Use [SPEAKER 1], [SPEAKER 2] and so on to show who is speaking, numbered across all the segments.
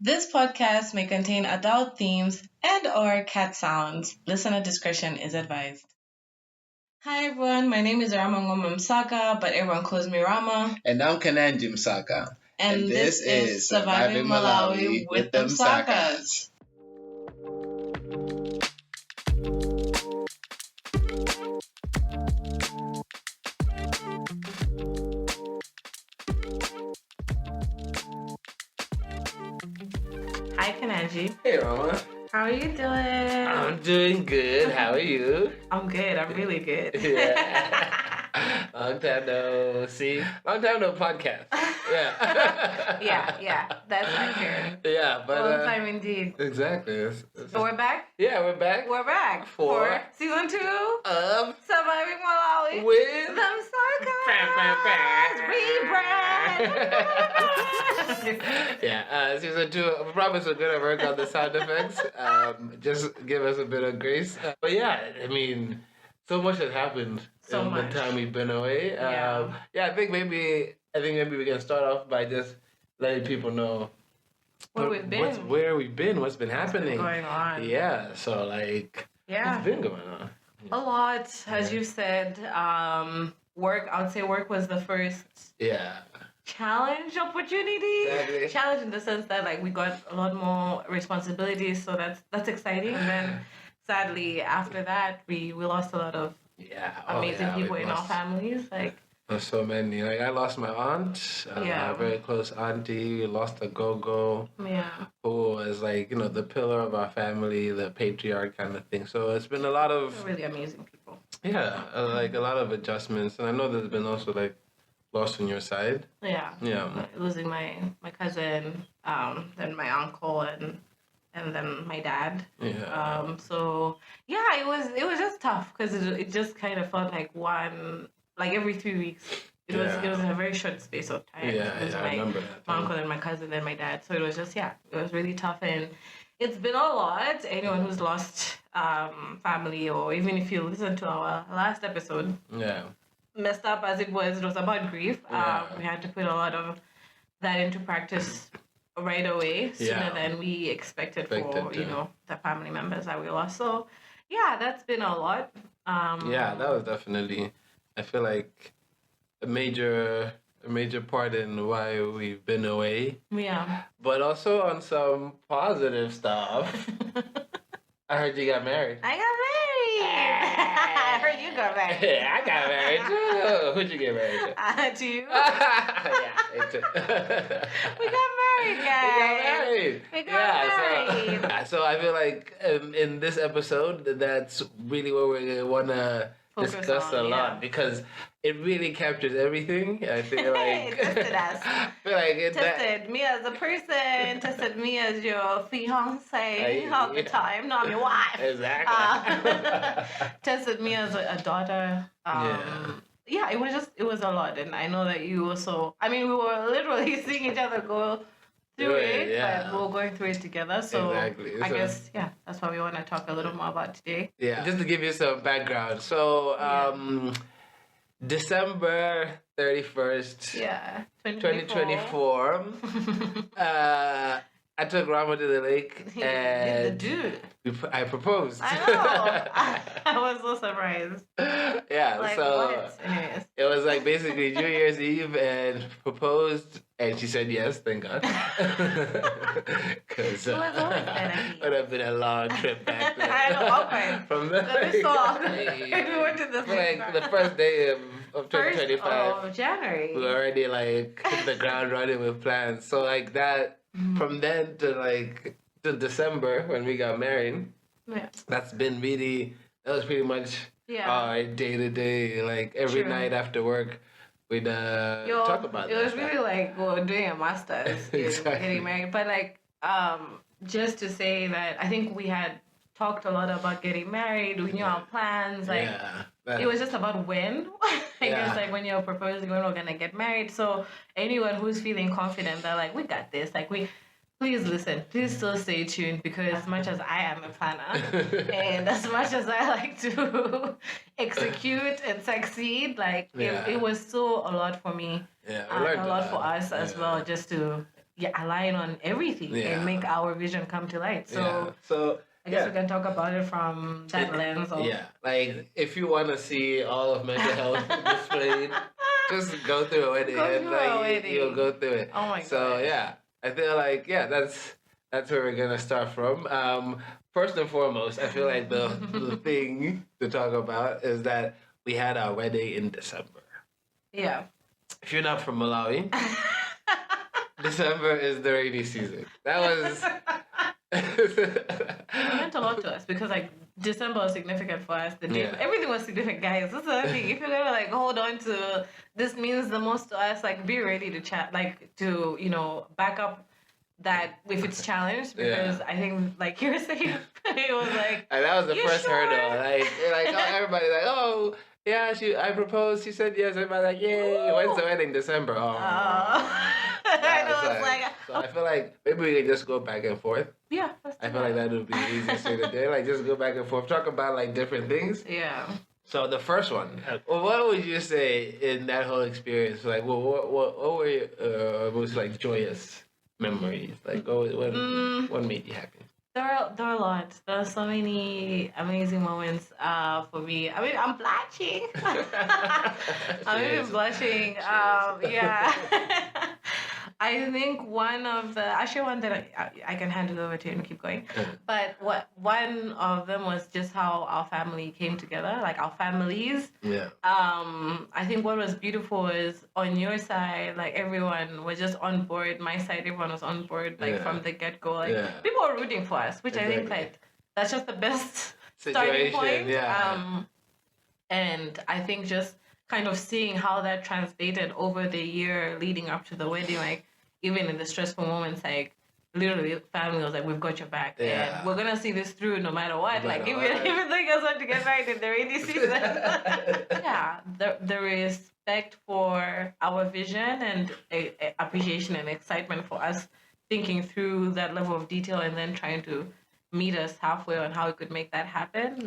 [SPEAKER 1] This podcast may contain adult themes and/or cat sounds. Listener discretion is advised. Hi everyone, my name is Rama Ngoma Msaka, but everyone calls me Rama.
[SPEAKER 2] And I'm Kananji Msaka.
[SPEAKER 1] And this is Surviving Malawi with the Msakas. Hi Kananji.
[SPEAKER 2] Hey Rama.
[SPEAKER 1] How are you doing?
[SPEAKER 2] I'm doing good. How are you?
[SPEAKER 1] I'm good. I'm really good.
[SPEAKER 2] Yeah. Long time no see. Long time no podcast. Yeah.
[SPEAKER 1] yeah. That's accurate.
[SPEAKER 2] Yeah, but
[SPEAKER 1] Long time indeed.
[SPEAKER 2] exactly.
[SPEAKER 1] So we're back?
[SPEAKER 2] Yeah, we're back.
[SPEAKER 1] We're back
[SPEAKER 2] For
[SPEAKER 1] season 2
[SPEAKER 2] of
[SPEAKER 1] Surviving Malawi
[SPEAKER 2] with
[SPEAKER 1] the Msakas rebrand.
[SPEAKER 2] season 2. I promise we're gonna work on the sound effects. Just give us a bit of grace. But yeah, I mean, so much has happened in the time we've been away. I think maybe we can start off by just letting people know
[SPEAKER 1] where we've been.
[SPEAKER 2] What's been happening.
[SPEAKER 1] Going on.
[SPEAKER 2] Yeah. So what's been going on?
[SPEAKER 1] A lot, as you said. Work. I would say work was the first.
[SPEAKER 2] Yeah.
[SPEAKER 1] Challenge opportunity.
[SPEAKER 2] Exactly.
[SPEAKER 1] Challenge in the sense that we got a lot more responsibilities, so that's exciting. And then sadly after that we lost a lot of amazing people in our families.
[SPEAKER 2] There's so many. I lost my aunt, a very close auntie. We lost a go-go, who was the pillar of our family, the patriarch kind of thing. So it's been a lot of
[SPEAKER 1] really amazing people.
[SPEAKER 2] Yeah, a lot of adjustments, and I know there's been also loss on your side.
[SPEAKER 1] Yeah. Losing my cousin, then my uncle, and then my dad.
[SPEAKER 2] Yeah.
[SPEAKER 1] So yeah, it was just tough because it just kind of felt like every 3 weeks. It was in a very short space of time.
[SPEAKER 2] I remember that.
[SPEAKER 1] My uncle and my cousin, then my dad. So it was just it was really tough, and it's been a lot. Anyone who's lost family, or even if you listen to our last episode, messed up as it was about grief. We had to put a lot of that into practice right away, sooner than we expected for the family members that we lost. So that's been a lot.
[SPEAKER 2] That was definitely, I feel like, a major part in why we've been away.
[SPEAKER 1] Yeah.
[SPEAKER 2] But also on some positive stuff. I heard you got married.
[SPEAKER 1] I got married. I heard you got married.
[SPEAKER 2] Yeah, I got married too. Who'd you get married to?
[SPEAKER 1] To you.
[SPEAKER 2] Me too.
[SPEAKER 1] We got married, guys. We got married.
[SPEAKER 2] So I feel like in this episode, that's really what we want to discuss a lot, because it really captures everything. I feel like
[SPEAKER 1] it tested us.
[SPEAKER 2] I feel like it
[SPEAKER 1] tested me as a person, tested me as your fiance all the time. No, I'm your wife.
[SPEAKER 2] Exactly.
[SPEAKER 1] Tested me as a daughter. It was a lot, and I know that you also. I mean, we were literally seeing each other go through it, but we were going through it together. So
[SPEAKER 2] exactly.
[SPEAKER 1] I guess that's what we want to talk a little more about today.
[SPEAKER 2] Yeah, just to give you some background. So December 31st, 2024. I took Rama to the lake and I proposed.
[SPEAKER 1] I know. I was so surprised.
[SPEAKER 2] Anyways. It was basically New Year's Eve and proposed, and she said yes, thank God. Because it would have been a long trip back then.
[SPEAKER 1] I know, okay.
[SPEAKER 2] From the
[SPEAKER 1] we went to the
[SPEAKER 2] the first day of 2025.
[SPEAKER 1] Of January.
[SPEAKER 2] We were already hit the ground running with plans. So that. From then to December when we got married, that's been that was pretty much our day to day. Every night after work, we'd talk about it.
[SPEAKER 1] It was really doing a master's,
[SPEAKER 2] exactly.
[SPEAKER 1] Getting married. But just to say that I think we had talked a lot about getting married. We knew our plans. It was just about when. I guess when you're proposing, when we're gonna get married. So anyone who's feeling confident that we got this, please listen. Please still stay tuned, because as much as I am a planner and as much as I like to execute and succeed, it was still a lot for me.
[SPEAKER 2] Yeah,
[SPEAKER 1] a lot for us as well, just to align on everything and make our vision come to light. So I guess we can talk about it from that lens.
[SPEAKER 2] Like if you want to see all of mental health displayed, just go through a wedding you'll go through it.
[SPEAKER 1] Oh my god.
[SPEAKER 2] So I feel like that's where we're gonna start from. First and foremost, I feel like the thing to talk about is that we had our wedding in December.
[SPEAKER 1] Yeah.
[SPEAKER 2] If you're not from Malawi, December is the rainy season. That was.
[SPEAKER 1] It meant a lot to us because like December was significant for us. Everything was significant, guys. That's the thing. If you're gonna like hold on to this means the most to us, like be ready to chat, like to back up that if it's challenged, because I think like you were saying, it was like
[SPEAKER 2] and that was the first hurdle. Like everybody like, oh yeah, I proposed. She said yes. Everybody like, yay! When's the wedding? December. Oh.
[SPEAKER 1] I know, it's like.
[SPEAKER 2] So I feel like maybe we can just go back and forth.
[SPEAKER 1] Yeah,
[SPEAKER 2] I feel like that would be the easiest thing to do. Like just go back and forth, talk about like different things.
[SPEAKER 1] Yeah.
[SPEAKER 2] So the first one, well, what would you say in that whole experience? Like, what were your most like joyous memories? Like, what made you happy?
[SPEAKER 1] There are a lot. There are so many amazing moments for me. I mean, I'm blushing. I'm even blushing. Yeah. I think one that I can hand it over to you and keep going. But one of them was just how our family came together, like our families.
[SPEAKER 2] Yeah.
[SPEAKER 1] I think what was beautiful is on your side, like everyone was just on board. My side, everyone was on board, like from the get go. Like people were rooting for us, which I think like that's just the best starting point.
[SPEAKER 2] Yeah.
[SPEAKER 1] And I think just kind of seeing how that translated over the year leading up to the wedding, like even in the stressful moments, like literally family was like, we've got your back and we're gonna see this through no matter what. Like even they guys want to get married in the rainy season. The respect for our vision and appreciation and excitement for us thinking through that level of detail and then trying to meet us halfway on how we could make that happen.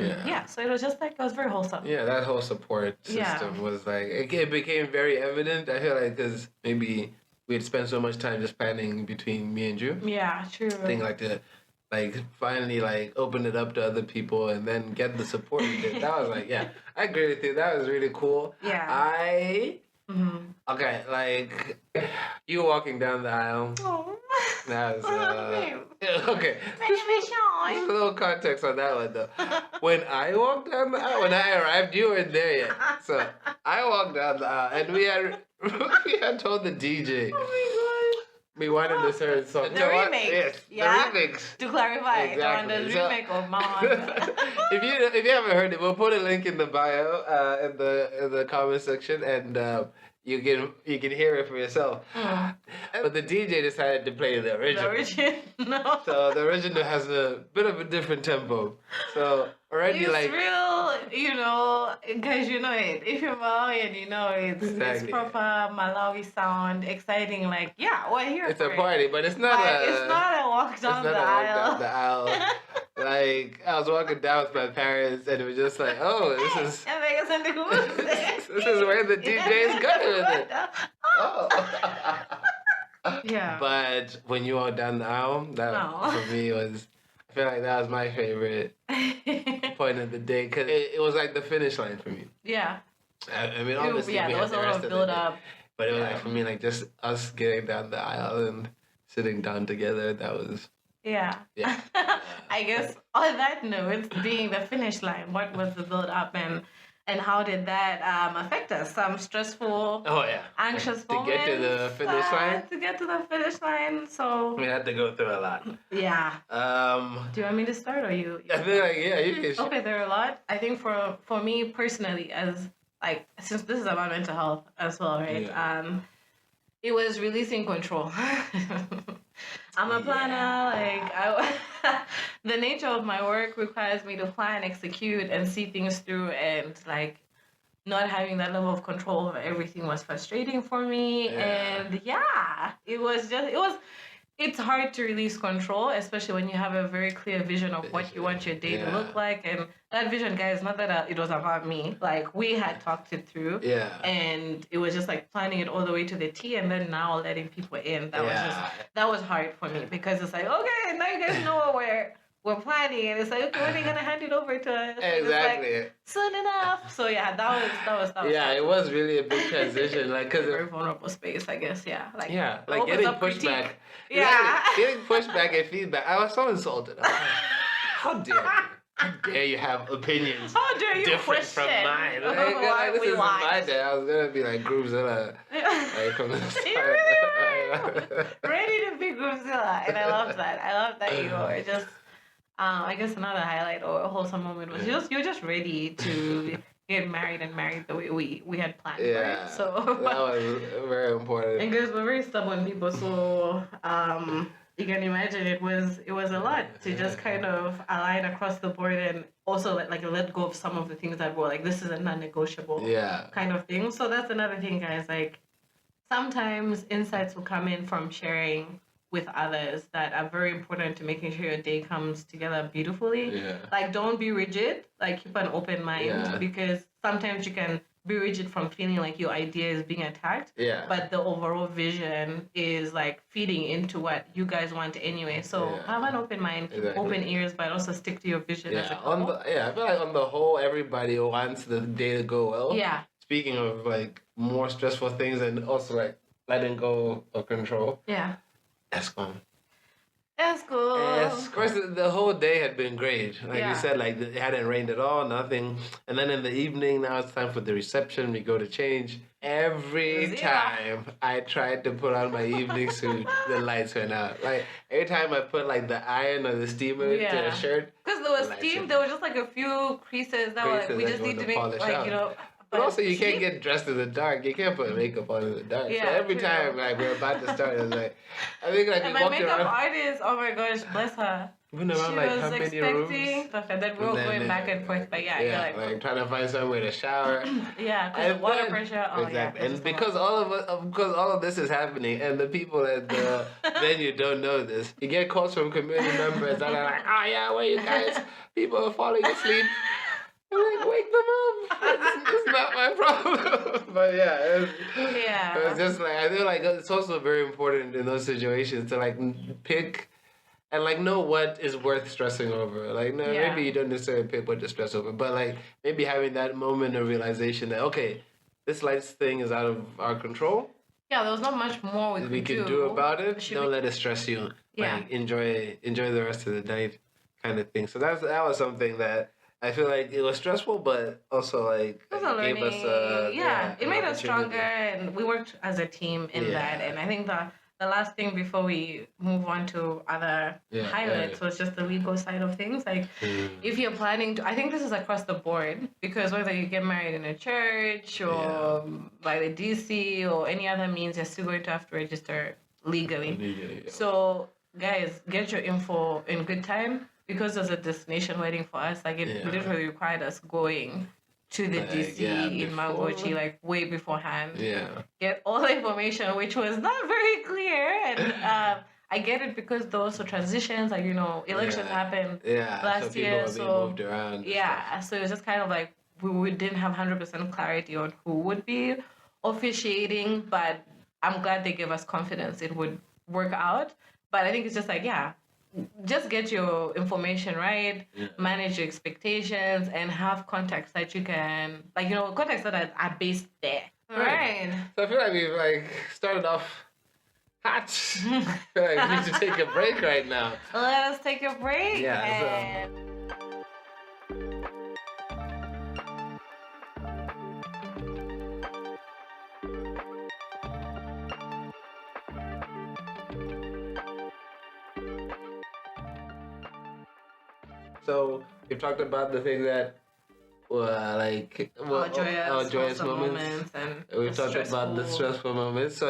[SPEAKER 1] So it was just like, it was very wholesome.
[SPEAKER 2] Yeah, that whole support system was like, it became very evident. I feel like because maybe we had spent so much time just planning between me and you.
[SPEAKER 1] Yeah, true.
[SPEAKER 2] I think like finally like open it up to other people and then get the support we did. That was like, I agree with you. That was really cool.
[SPEAKER 1] Yeah.
[SPEAKER 2] Okay, like you walking down the aisle.
[SPEAKER 1] Oh.
[SPEAKER 2] That was okay. Just a little context on that one though. When I walked down the aisle, when I arrived, you weren't there yet. So I walked down the aisle, and we had told the DJ.
[SPEAKER 1] Oh my god.
[SPEAKER 2] We wanted to serve song.
[SPEAKER 1] The remake.
[SPEAKER 2] Yes, the remix.
[SPEAKER 1] To clarify,
[SPEAKER 2] exactly.
[SPEAKER 1] On the remake of Mawu Anga.
[SPEAKER 2] If you haven't heard it, we'll put a link in the bio, in the comment section, and you can hear it for yourself. But the DJ decided to play the original.
[SPEAKER 1] The original.
[SPEAKER 2] So the original has a bit of a different tempo. So already
[SPEAKER 1] it's real, guys, you know it. If you're Malawian, you know it's proper Malawi sound, exciting. Like we're here.
[SPEAKER 2] It's
[SPEAKER 1] for
[SPEAKER 2] a party, but it's not
[SPEAKER 1] it's not a walk down the aisle.
[SPEAKER 2] Like I was walking down with my parents, and it was just like, oh, this is where the DJ's going with it. Oh.
[SPEAKER 1] Yeah.
[SPEAKER 2] But when you walked down the aisle, that for me was, I feel like that was my favorite point of the day because it was like the finish line for me.
[SPEAKER 1] Yeah.
[SPEAKER 2] I mean, obviously,
[SPEAKER 1] there was a lot of build up.
[SPEAKER 2] But it was like for me, like just us getting down the aisle and sitting down together. That was.
[SPEAKER 1] Yeah. I guess on that note, being the finish line, what was the build up and how did that affect us? Some stressful, anxious moments.
[SPEAKER 2] To get to the finish line?
[SPEAKER 1] To get to the finish line, so...
[SPEAKER 2] We had to go through a lot.
[SPEAKER 1] Yeah. Do you want me to start or you?
[SPEAKER 2] I feel like, you can start.
[SPEAKER 1] Okay, there are a lot. I think for me personally, since this is about mental health as well, right? Yeah. It was releasing control. I'm a planner. The nature of my work requires me to plan, execute, and see things through. And not having that level of control over everything was frustrating for me. Yeah. And it was it's hard to release control, especially when you have a very clear vision of what you want your day to look like. And that vision, guys, not that it was about me. Like, we had talked it through.
[SPEAKER 2] Yeah.
[SPEAKER 1] And it was just like planning it all the way to the T, and then now letting people in. That was hard for me, because it's like, okay, now you guys know we're planning, and it's like, okay, when are you gonna hand it over to us?
[SPEAKER 2] Exactly.
[SPEAKER 1] Like, soon enough. So yeah, that was
[SPEAKER 2] yeah, it was really a big transition, like, because
[SPEAKER 1] very vulnerable space, I guess. Yeah, like
[SPEAKER 2] getting pushback. Getting pushback and feedback. I was so insulted. How dare you? How dare you have opinions different from mine? Like, this is my day. I was gonna be like Groupzilla, like, from the start.
[SPEAKER 1] Ready to be Groupzilla, and I love that. I love that you are just. I guess another highlight or a wholesome moment was you're just ready to get married the way we had planned.
[SPEAKER 2] Yeah.
[SPEAKER 1] Right? So
[SPEAKER 2] that was very important.
[SPEAKER 1] And guys, we're very stubborn people, so you can imagine it was a lot to just kind of align across the board, and also let go of some of the things that were like, this is a non-negotiable kind of thing. So that's another thing, guys. Like, sometimes insights will come in from sharing with others that are very important to making sure your day comes together beautifully.
[SPEAKER 2] Yeah.
[SPEAKER 1] Like, don't be rigid. Like, keep an open mind, because sometimes you can be rigid from feeling like your idea is being attacked.
[SPEAKER 2] Yeah.
[SPEAKER 1] But the overall vision is like feeding into what you guys want anyway. So have an open mind, keep open ears, but also stick to your vision as a couple.
[SPEAKER 2] I feel like on the whole, everybody wants the day to go well.
[SPEAKER 1] Yeah.
[SPEAKER 2] Speaking of like more stressful things, and also like letting go of control.
[SPEAKER 1] Yeah.
[SPEAKER 2] That's cool.
[SPEAKER 1] That's cool.
[SPEAKER 2] Of course, the whole day had been great. Like you said, like it hadn't rained at all, nothing. And then in the evening, now it's time for the reception. We go to change. Every time I tried to put on my evening suit, the lights went out. Like, every time I put like the iron or the steamer to a shirt.
[SPEAKER 1] Because there was steam, there was just like a few creases that were like, we just need to make, like, you know.
[SPEAKER 2] But also, you can't get dressed in the dark. You can't put makeup on in the dark.
[SPEAKER 1] Yeah,
[SPEAKER 2] so every time, like, we're about to start, it's like, I think, like,
[SPEAKER 1] and
[SPEAKER 2] we
[SPEAKER 1] my
[SPEAKER 2] walked
[SPEAKER 1] makeup
[SPEAKER 2] around.
[SPEAKER 1] artist, oh my gosh, bless her.
[SPEAKER 2] Went around, like, how many rooms?
[SPEAKER 1] And then we were going back and forth, but you're
[SPEAKER 2] like trying to find somewhere to shower.
[SPEAKER 1] Because water pressure. Oh,
[SPEAKER 2] exactly. And because all of this is happening, and the people at the venue don't know this, you get calls from community members that are like, oh yeah, where you guys? People are falling asleep. I'm like, wake them up. It's not my problem. But it's just like, I feel like it's also very important in those situations to like pick and like know what is worth stressing over. Like, no, maybe you don't necessarily pick what to stress over, but like maybe having that moment of realization that, okay, this lights thing is out of our control.
[SPEAKER 1] Yeah, there was not much more we could
[SPEAKER 2] do about it. Don't let it stress you.
[SPEAKER 1] Yeah.
[SPEAKER 2] Like, enjoy the rest of the night, kind of thing. So that was something that I feel like it was stressful, but also like
[SPEAKER 1] it gave us it made us stronger, and we worked as a team in that. And I think the last thing before we move on to other highlights was just the legal side of things. Like, if you're planning to, I think this is across the board, because whether you get married in a church or by the DC or any other means, you're still going to have to register legally. So guys, get your info in good time. Because there's a destination waiting for us, like it literally required us going to the DC in Mangochi like way beforehand. Yeah. Get all the information, which was not very clear, and I get it because there were also transitions, like, you know, elections happened last year, so
[SPEAKER 2] moved around.
[SPEAKER 1] So it was just kind of like we didn't have 100% clarity on who would be officiating, but I'm glad they gave us confidence it would work out. But I think it's just like just get your information right, manage your expectations, and have contacts that you can, like, you know, contacts that are based there. Right.
[SPEAKER 2] So I feel like we've like started off hot. I feel like we need to take a break right now.
[SPEAKER 1] Let us take a break.
[SPEAKER 2] Yeah. So we've talked about the things that joyous moments, and we've talked about the stressful moments. So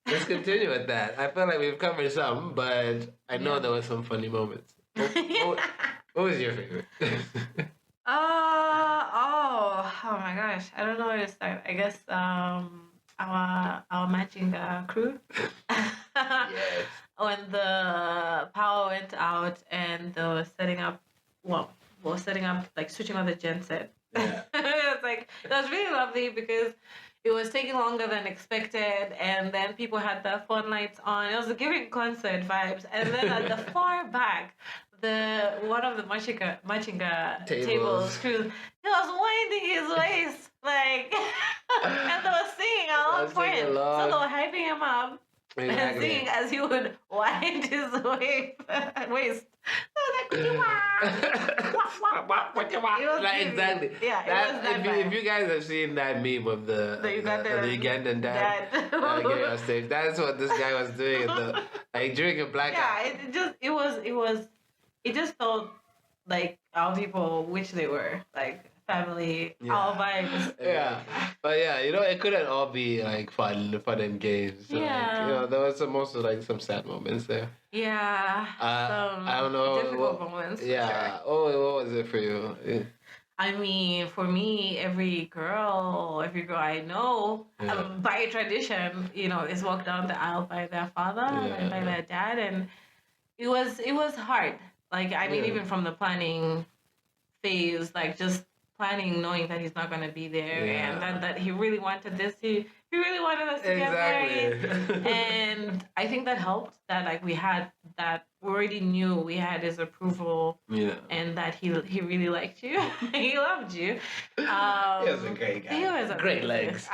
[SPEAKER 2] let's continue with that. I feel like we've covered some, but I know there were some funny moments. What was your favorite?
[SPEAKER 1] Oh my gosh, I don't know where to start. I guess our matching crew. Yes. When the power went out and they were setting up, like switching on the genset. Yeah. It was really lovely because it was taking longer than expected, and then people had the phone lights on. It was giving concert vibes, and then at the far back, one of the machinga tables crew, he was winding his waist and they were singing along for him. So they were hyping him up. Exactly. And singing as he would wind his waist.
[SPEAKER 2] Exactly. Yeah, if you guys have seen that meme of the Ugandan dad getting on stage, that's what this guy was doing during a blackout.
[SPEAKER 1] Yeah, it just felt like our people, which they were family, our vibes.
[SPEAKER 2] Yeah, but it couldn't all be fun and games. So, there was also some sad moments there.
[SPEAKER 1] Yeah,
[SPEAKER 2] I don't know.
[SPEAKER 1] Difficult moments.
[SPEAKER 2] Yeah. Sure. Oh, what was it for you? Yeah.
[SPEAKER 1] I mean, for me, every girl I know, by tradition, is walked down the aisle by their father and by their dad, and it was hard. Even from the planning phase, just planning, knowing that he's not going to be there, and that he really wanted this. He really wanted us to get married, and I think that helped. That we had that. We already knew we had his approval, and that he really liked you. He loved you.
[SPEAKER 2] He was a great guy. He was great legs.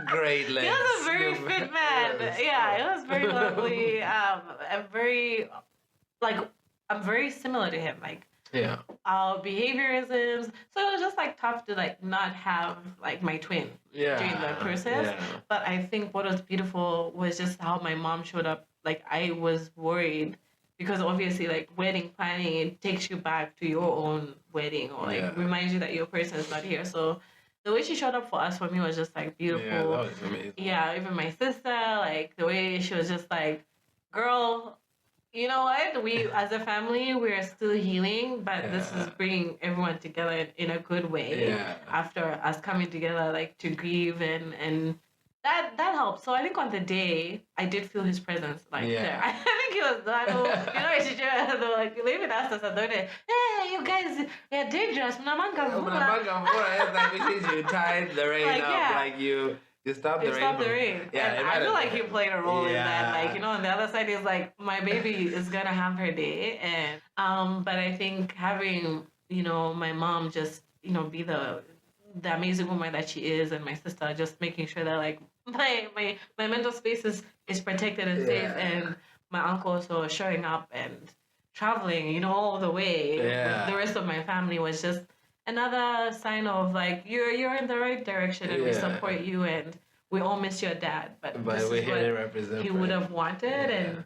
[SPEAKER 2] great legs.
[SPEAKER 1] He was a very fit man. It was very lovely. I'm very similar to him. Our behaviorisms. So it was just tough to not have my twin during the process. Yeah. But I think what was beautiful was just how my mom showed up. I was worried because obviously wedding planning, it takes you back to your own wedding or reminds you that your person is not here. So the way she showed up for me was just beautiful.
[SPEAKER 2] Yeah, that was amazing.
[SPEAKER 1] Yeah, even my sister, the way she was just girl, you know what? We, as a family, we're still healing, but this is bringing everyone together in a good way. Yeah. After us coming together, to grieve and that helps. So I think on the day, I did feel his presence, there. I think he was the one who, leaving us as a daughter. Hey, you guys, you're dangerous.
[SPEAKER 2] You tied the rain up, You stopped the rain.
[SPEAKER 1] Yeah, and I feel he played a role in that. On the other side is my baby is gonna have her day, and but I think having my mom just be the amazing woman that she is, and my sister just making sure that my mental space is protected and safe, and my uncle also showing up and traveling all the way with the rest of my family was just another sign of you're in the right direction, and we support you, and we all miss your dad, but this is what he would have wanted, and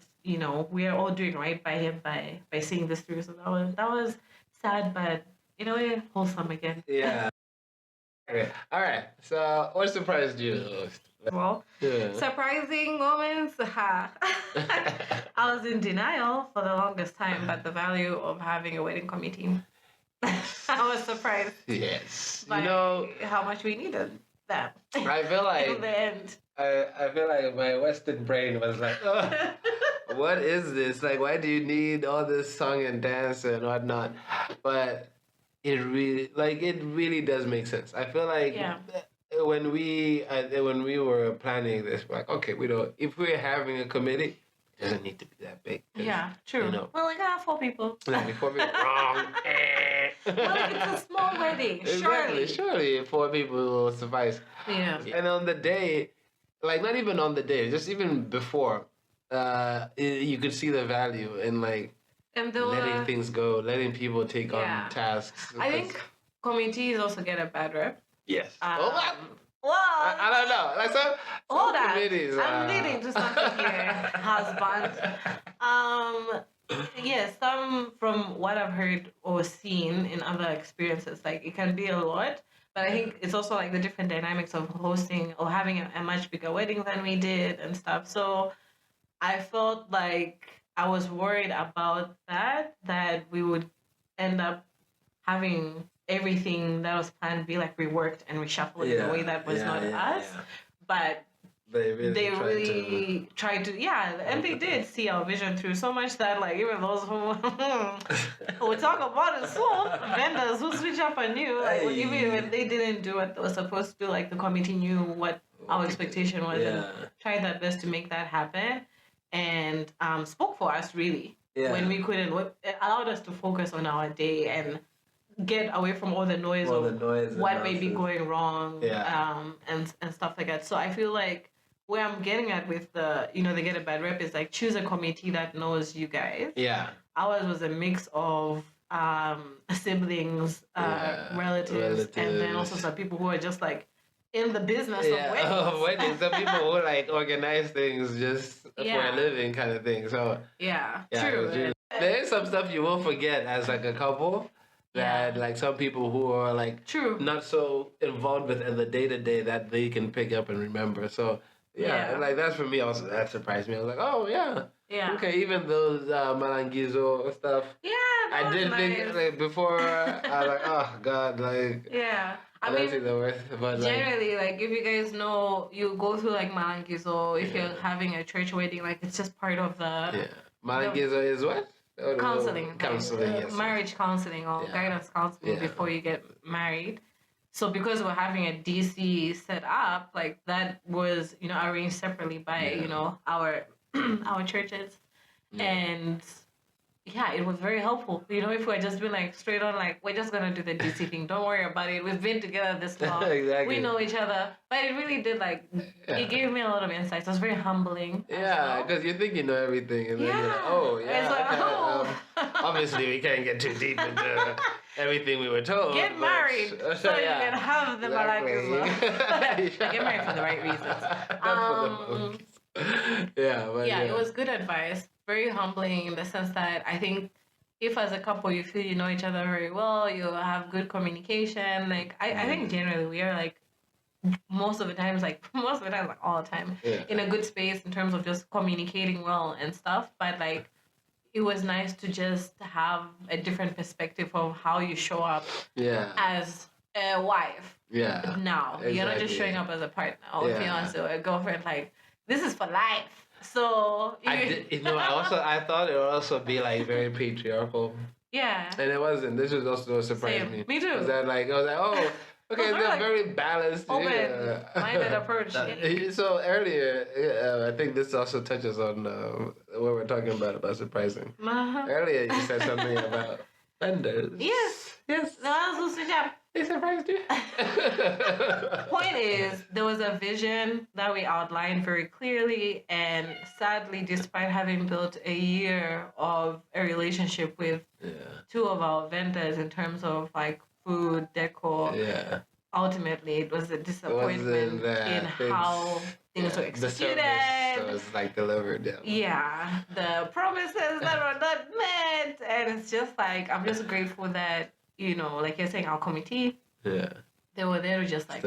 [SPEAKER 1] we are all doing right by him by seeing this through. So that was sad, but in a way wholesome again.
[SPEAKER 2] Yeah. Okay. All right. So what surprised you the most?
[SPEAKER 1] Well, surprising moments. I was in denial for the longest time, but the value of having a wedding committee. I was surprised.
[SPEAKER 2] Yes.
[SPEAKER 1] By how much we needed that.
[SPEAKER 2] I feel
[SPEAKER 1] in the end.
[SPEAKER 2] I feel my Western brain was what is this? Why do you need all this song and dance and whatnot? But it really does make sense. I feel when we were planning this, we're okay, if we're having a committee, it doesn't need to be that big.
[SPEAKER 1] Yeah, true. Well, we got 4 people.
[SPEAKER 2] 4 people. Wrong.
[SPEAKER 1] It's a small wedding.
[SPEAKER 2] Surely 4 people will suffice.
[SPEAKER 1] Yeah.
[SPEAKER 2] And on the day, not even on the day, just even before, you could see the value in letting things go, letting people take on tasks.
[SPEAKER 1] I think committees also get a bad rep.
[SPEAKER 2] Yes.
[SPEAKER 1] Well,
[SPEAKER 2] I don't know. Some
[SPEAKER 1] hold on.
[SPEAKER 2] Committees,
[SPEAKER 1] I'm leading to something here, husband. Yes, some from what I've heard or seen in other experiences, it can be a lot. But I think it's also the different dynamics of hosting or having a much bigger wedding than we did and stuff. So I felt I was worried about that we would end up having everything that was planned be like reworked and reshuffled in a way that was not us. But they really tried to, and they did see our vision through so much that like even those who we talk about it, so vendors who switch up and knew, like even when they didn't do what they were supposed to do, like the committee knew what our expectation was and tried their best to make that happen, and spoke for us really when we couldn't. It allowed us to focus on our day and get away from all the noise of what may be going wrong, and stuff like that. So I feel like where I'm getting at with the, they get a bad rep is like choose a committee that knows you guys. Yeah. Ours was a mix of siblings, relatives, and then also some people who are just like in the business of weddings.
[SPEAKER 2] Some people who like organize things just for a living kind of thing. So true. There is some stuff you will forget as like a couple. That like some people who are like not so involved with in the day-to-day that they can pick up and remember. So like that's for me also, that surprised me. I was like, okay, even those Malangizo stuff. Yeah, I did think like before. I was like, oh god, like
[SPEAKER 1] I mean, the worst, but generally, like if you guys know, you go through like Malangizo. If you're having a church wedding, like it's just part of the
[SPEAKER 2] Malangizo is what?
[SPEAKER 1] Counseling, marriage counseling or guidance counseling before you get married. So because we're having a DC set up, like that was arranged separately by our our churches, and it was very helpful. If we're just been like straight on, like we're just gonna do the DC thing, don't worry about it. We've been together this long, we know each other. But it really did it gave me a lot of insights. It was very humbling.
[SPEAKER 2] Yeah, because you think you know everything, and then you're like, obviously we can't get too deep into everything we were told.
[SPEAKER 1] Get married so you can have the Malakas. Get married for the right reasons. It was good advice. Very humbling in the sense that I think if as a couple you feel you know each other very well, you have good communication. Like I think generally we are like most of the time like all the time in a good space in terms of just communicating well and stuff. But like it was nice to just have a different perspective of how you show up as a wife. Yeah. Now you're not just showing up as a partner or fiance or a girlfriend. Like this is for life. So
[SPEAKER 2] I thought it would also be like very patriarchal. Yeah. And it wasn't. This was also what surprised me.
[SPEAKER 1] Me too.
[SPEAKER 2] I was like, oh, okay, they're very balanced.
[SPEAKER 1] Open-minded approach.
[SPEAKER 2] So earlier, I think this also touches on what we're talking about surprising. Earlier, you said something about vendors.
[SPEAKER 1] Yes. They surprised you. Point is, there was a vision that we outlined very clearly, and sadly, despite having built a year of a relationship with two of our vendors in terms of like food, decor, ultimately it was a disappointment in how things were executed.
[SPEAKER 2] The service was like delivered.
[SPEAKER 1] The promises that were not met, and it's just like I'm just grateful that. Like you're saying, our committee, they were there to just like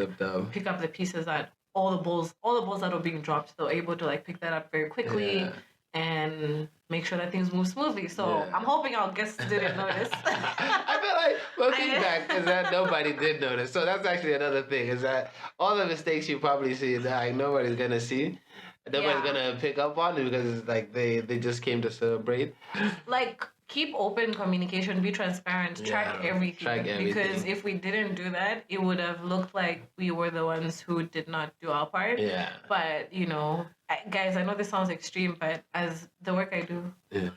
[SPEAKER 1] pick up the pieces that all the balls that were being dropped, they were able to like pick that up very quickly and make sure that things move smoothly. So I'm hoping our guests didn't notice.
[SPEAKER 2] I feel like feedback is that nobody did notice. So that's actually another thing, is that all the mistakes you probably see that like nobody's gonna see. Nobody's gonna pick up on it because it's like they just came to celebrate.
[SPEAKER 1] Like keep open communication, be transparent, track everything. Because if we didn't do that, it would have looked like we were the ones who did not do our part. Yeah. But guys, I know this sounds extreme, but as the work I do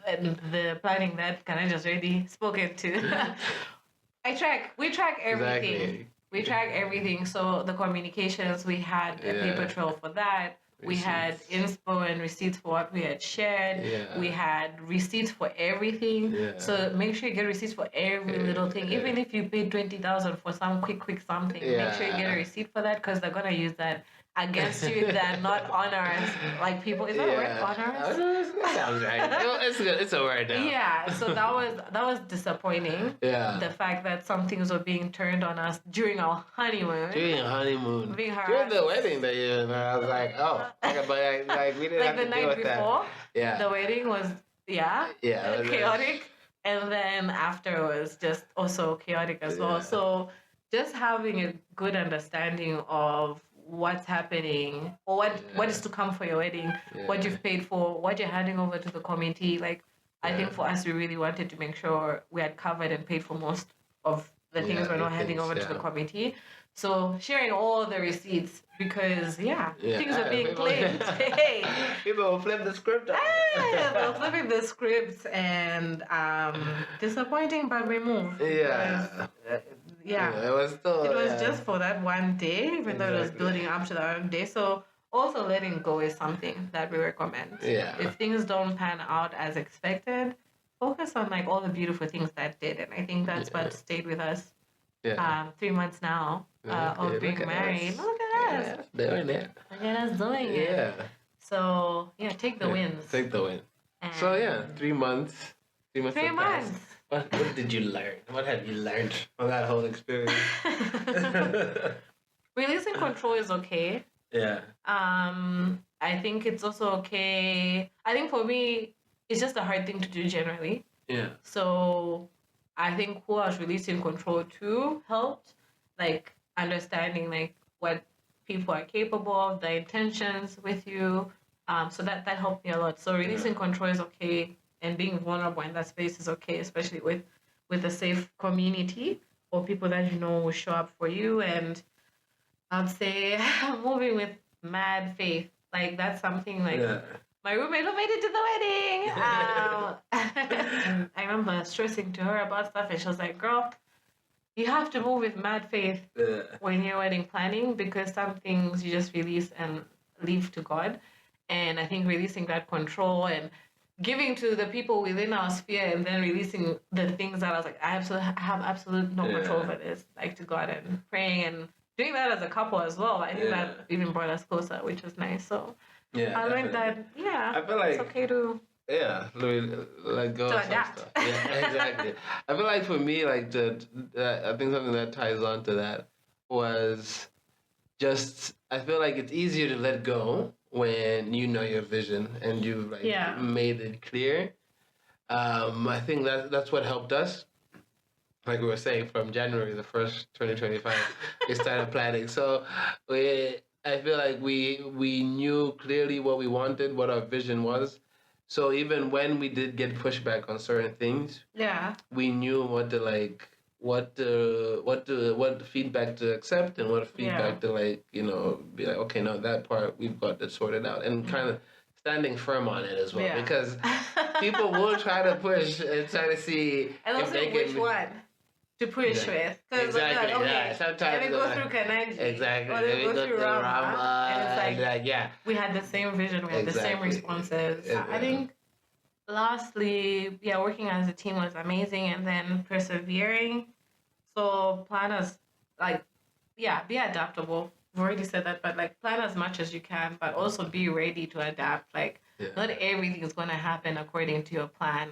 [SPEAKER 1] and the planning that Kananji's already spoken to, we track everything. Exactly. We track everything. So the communications, we had a paper trail for that. We had inspo and receipts for what we had shared. Yeah. We had receipts for everything. Yeah. So make sure you get receipts for every little thing. Yeah. Even if you paid 20,000 for some quick something, make sure you get a receipt for that, because they're gonna use that against you if they're not honors. Like people, is that a word? Honors?
[SPEAKER 2] That sounds right. It's good. It's a word now.
[SPEAKER 1] Yeah. So that was disappointing. Yeah. The fact that some things were being turned on us during our honeymoon.
[SPEAKER 2] During the wedding that year, I was like, oh, okay, but like we didn't have to deal with that.
[SPEAKER 1] Like the night before. Yeah. The wedding was chaotic. And then after it was just also chaotic as well. So just having a good understanding of what's happening or what is to come for your wedding, what you've paid for, what you're handing over to the committee. Like, I think for us, we really wanted to make sure we had covered and paid for most of the things we're not handing over to the committee. So sharing all the receipts because things are being claimed. Hey,
[SPEAKER 2] people will flip the script.
[SPEAKER 1] They're flipping the scripts and disappointing, but we moved.
[SPEAKER 2] Yeah. It was still.
[SPEAKER 1] It was just for that one day, even though it was building up to that one day. So also letting go is something that we recommend.
[SPEAKER 2] Yeah.
[SPEAKER 1] If things don't pan out as expected, focus on like all the beautiful things that did, and I think that's what stayed with us. 3 months now of being married. Look at us.
[SPEAKER 2] Doing it.
[SPEAKER 1] Look at us doing it.
[SPEAKER 2] Yeah.
[SPEAKER 1] So take the wins.
[SPEAKER 2] Take the win. And so 3 months. 3 months.
[SPEAKER 1] 3 months.
[SPEAKER 2] What did you learn? What have you learned from that whole experience?
[SPEAKER 1] Releasing control is okay.
[SPEAKER 2] Yeah.
[SPEAKER 1] I think it's also okay. I think for me, it's just a hard thing to do generally.
[SPEAKER 2] Yeah.
[SPEAKER 1] So I think who I was releasing control to helped, like understanding like what people are capable of, the intentions with you. So that helped me a lot. So releasing control is okay, and being vulnerable in that space is okay, especially with a safe community or people that you know will show up for you. And I'd say moving with mad faith. Like that's something like my roommate who made it to the wedding. I remember stressing to her about stuff, and she was like, "Girl, you have to move with mad faith when you're wedding planning because some things you just release and leave to God." And I think releasing that control and giving to the people within our sphere, and then releasing the things that I was like, I have absolute no control over this, like to God and praying and doing that as a couple as well. I think that even brought us closer, which was nice. So I learned that I feel like it's okay to
[SPEAKER 2] let go
[SPEAKER 1] to
[SPEAKER 2] of
[SPEAKER 1] adapt.
[SPEAKER 2] Some stuff. Yeah, exactly. I feel like for me, like I think something that ties on to that was just I feel like it's easier to let go when you know your vision and you've made it clear. I think that's what helped us. Like we were saying, from January the 1st, 2025, we started planning. So I feel like we knew clearly what we wanted, what our vision was. So even when we did get pushback on certain things, we knew what feedback to accept and what feedback to be like, okay, no, that part we've got to sort it out, and kind of standing firm on it as well, because people will try to push and try to see
[SPEAKER 1] and also which one to push with.
[SPEAKER 2] Exactly. Sometimes
[SPEAKER 1] let me go through Kananji.
[SPEAKER 2] Exactly.
[SPEAKER 1] Or let me go through Rama. And it's
[SPEAKER 2] like,
[SPEAKER 1] we had the same vision. We had the same responses. I think, lastly, working as a team was amazing, and then persevering. So plan as, be adaptable. We've already said that, but plan as much as you can, but also be ready to adapt. Not everything is going to happen according to your plan.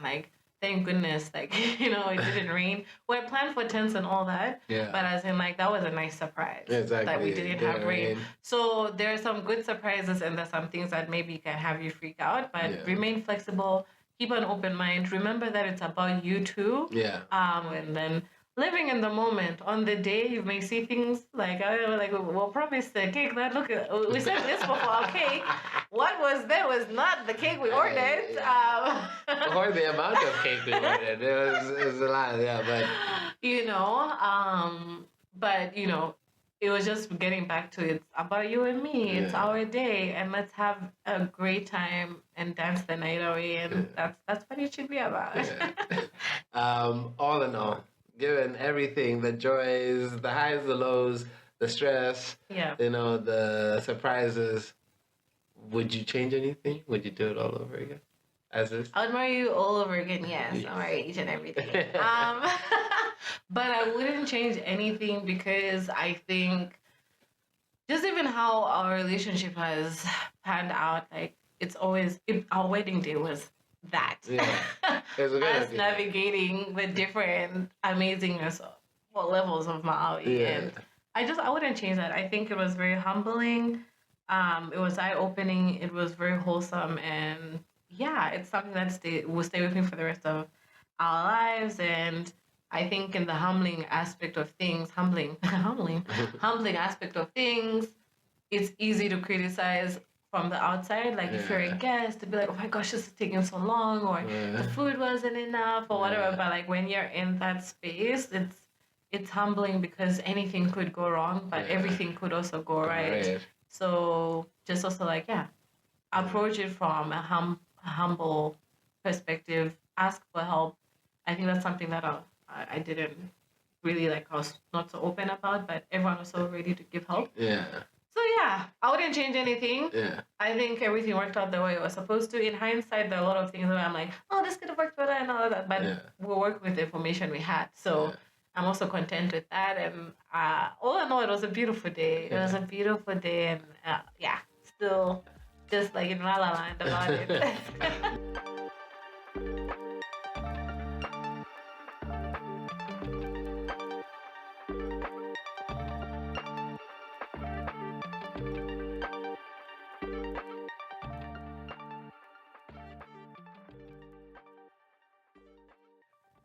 [SPEAKER 1] Thank goodness, it didn't rain. We had planned for tents and all that, but as in, that was a nice surprise that we didn't have rain. So there are some good surprises, and there's some things that maybe can have you freak out, but remain flexible, keep an open mind. Remember that it's about you too. And then living in the moment. On the day, you may see things we'll promise the cake. Look, we said this before. Our cake, what was there was not the cake we ordered.
[SPEAKER 2] Or the amount of cake we ordered. It was a lot,
[SPEAKER 1] but it was just getting back to it's about you and me. It's our day, and let's have a great time and dance the night away. And that's what it should be about.
[SPEAKER 2] All in all, given everything, the joys, the highs, the lows, the stress, the surprises, would you change anything? Would you do it all over again? As is?
[SPEAKER 1] I would marry you all over again, yes. I'll marry each and everything. But I wouldn't change anything, because I think just even how our relationship has panned out, it's always, our wedding day was that. Us navigating the different amazingness levels of Malawi. And I wouldn't change that. I think it was very humbling. It was eye-opening. It was very wholesome. And it's something that will stay with me for the rest of our lives. And I think in the humbling aspect of things, humbling aspect of things, it's easy to criticize from the outside. Like if you're a guest, to be like, oh my gosh, this is taking so long, or the food wasn't enough, or whatever. But like when you're in that space, it's humbling because anything could go wrong, but everything could also go right. So just also like, approach it from a humble perspective, ask for help. I think that's something that I didn't really like, I was not so open about, but everyone was so ready to give help.
[SPEAKER 2] Yeah.
[SPEAKER 1] So I wouldn't change anything.
[SPEAKER 2] Yeah.
[SPEAKER 1] I think everything worked out the way it was supposed to. In hindsight, there are a lot of things where I'm like, oh, this could have worked better and all of that. But we worked with the information we had. So I'm also content with that. And all in all, it was a beautiful day. It was a beautiful day. And still just like in La La Land about it.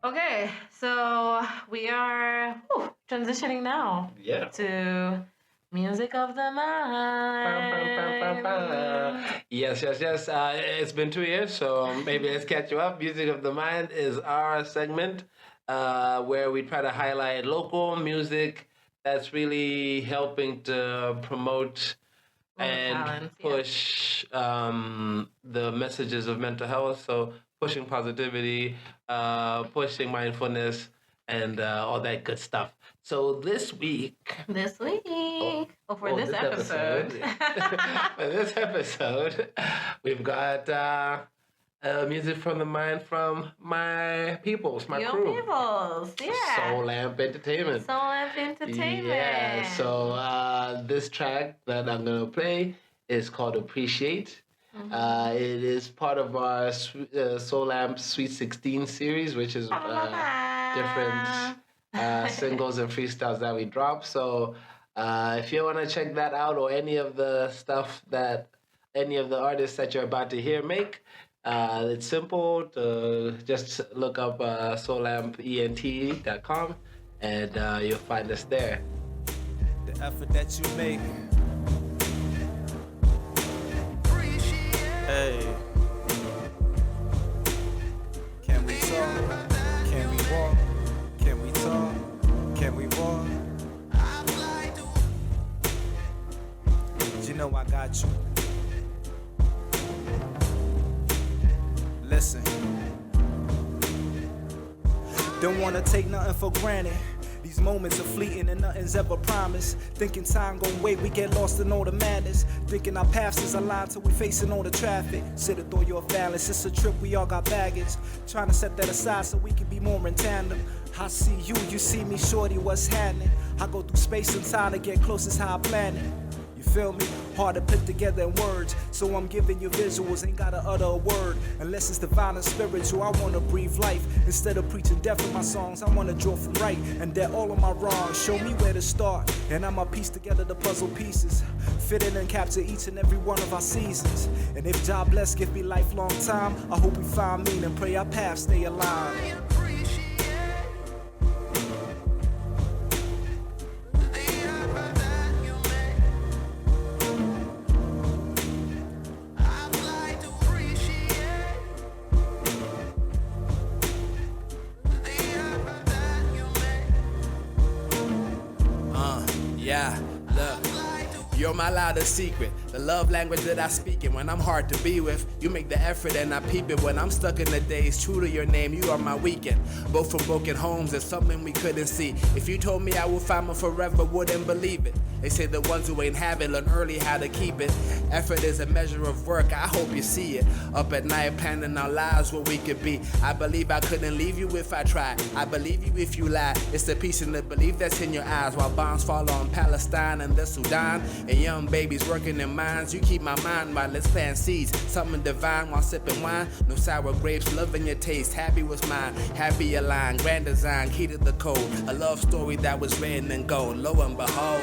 [SPEAKER 1] Okay, so we are transitioning now to Music of the Mind.
[SPEAKER 2] Yes. It's been 2 years, so maybe let's catch you up. Music of the Mind is our segment where we try to highlight local music that's really helping to promote and push the messages of mental health. So pushing positivity, pushing mindfulness, and all that good stuff. So this week...
[SPEAKER 1] for this episode.
[SPEAKER 2] For this episode, we've got music from the mind from my peoples, my
[SPEAKER 1] Your
[SPEAKER 2] crew.
[SPEAKER 1] peoples,
[SPEAKER 2] Soul Lamp Entertainment. Yeah, so this track that I'm going to play is called Appreciate. It is part of our Soul Lamp Sweet 16 series, which is different singles and freestyles that we drop. So if you want to check that out, or any of the stuff that any of the artists that you're about to hear make, it's simple to just look up soulampent.com and you'll find us there.
[SPEAKER 3] The effort that you make. Hey, can we talk? Can we walk? Can we talk? Can we walk? You know I got you. Listen. Don't wanna take nothing for granted. These moments are fleeting and nothing's ever promised. Thinking time gon' wait, we get lost in all the madness. Thinking our paths is aligned till we facing all the traffic. Sit through your balance, it's a trip, we all got baggage. Trying to set that aside so we can be more in tandem. I see you, you see me, shorty, what's happening? I go through space and time to get close as how I plan it. You feel me? Hard to put together in words, so I'm giving you visuals, ain't gotta utter a word. Unless it's divine and spiritual, I wanna breathe life. Instead of preaching death in my songs, I wanna draw from right, and that all of my wrongs. Show me where to start, and I'ma piece together the puzzle pieces. Fit in and capture each and every one of our seasons. And if God bless, give me lifelong time, I hope we find meaning and pray our paths stay aligned.
[SPEAKER 4] Yeah, look, you're my loudest secret. The love language that I speak in when I'm hard to be with. You make the effort and I peep it when I'm stuck in the days. True to your name, you are my weekend. Both from broken homes, it's something we couldn't see. If you told me I would find my forever, wouldn't believe it. They say the ones who ain't have it learn early how to keep it. Effort is a measure of work, I hope you see it. Up at night planning our lives where we could be. I believe I couldn't leave you if I tried. I believe you if you lie. It's the peace and the belief that's in your eyes. While bombs fall on Palestine and the Sudan, and young babies working in mines. You keep my mind right, let's plant seeds. Something divine while sipping wine. No sour grapes, loving your taste. Happy was mine, happy aligned. Grand design, key to the code. A love story that was written in gold. Lo and behold.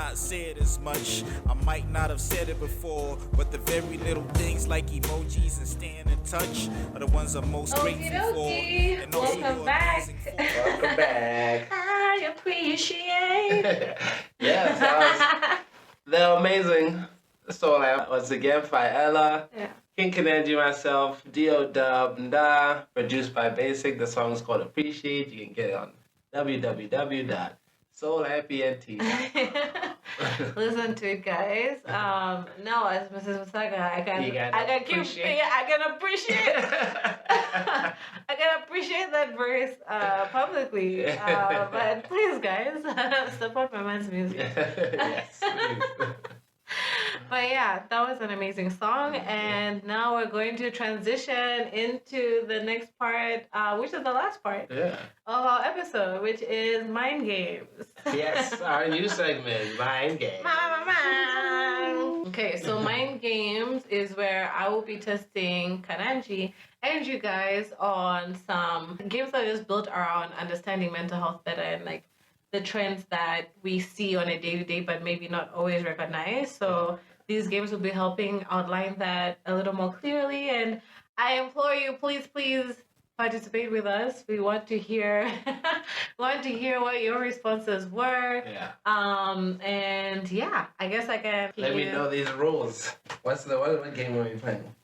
[SPEAKER 3] not say it as much. I might not have said it before, but the very little things like emojis and staying in touch are the ones I'm most grateful for. And also
[SPEAKER 1] welcome back.
[SPEAKER 2] Welcome back.
[SPEAKER 1] I appreciate.
[SPEAKER 2] Yes, they're amazing. So once again, Faela, King Kananji, myself, D.O. Twnda, produced by Basic. The song is called Appreciate. You can get it on www.soulhappynt.com.
[SPEAKER 1] Listen to it, guys. No, as Mrs. Musaga, I can appreciate that verse publicly. But please, guys, support my man's music.
[SPEAKER 2] Yes, please.
[SPEAKER 1] But yeah, that was an amazing song, and now we're going to transition into the next part, which is the last part of our episode, which is Mind Games.
[SPEAKER 2] Yes, our new segment, Mind Games.
[SPEAKER 1] Okay, so Mind Games is where I will be testing Kananji and you guys on some games that are just built around understanding mental health better and like the trends that we see on a day-to-day but maybe not always recognize. So these games will be helping outline that a little more clearly, and I implore you, please participate with us. We want to hear what your responses were.
[SPEAKER 2] Yeah.
[SPEAKER 1] And yeah, I guess I can
[SPEAKER 2] let me know these rules. What game are we playing?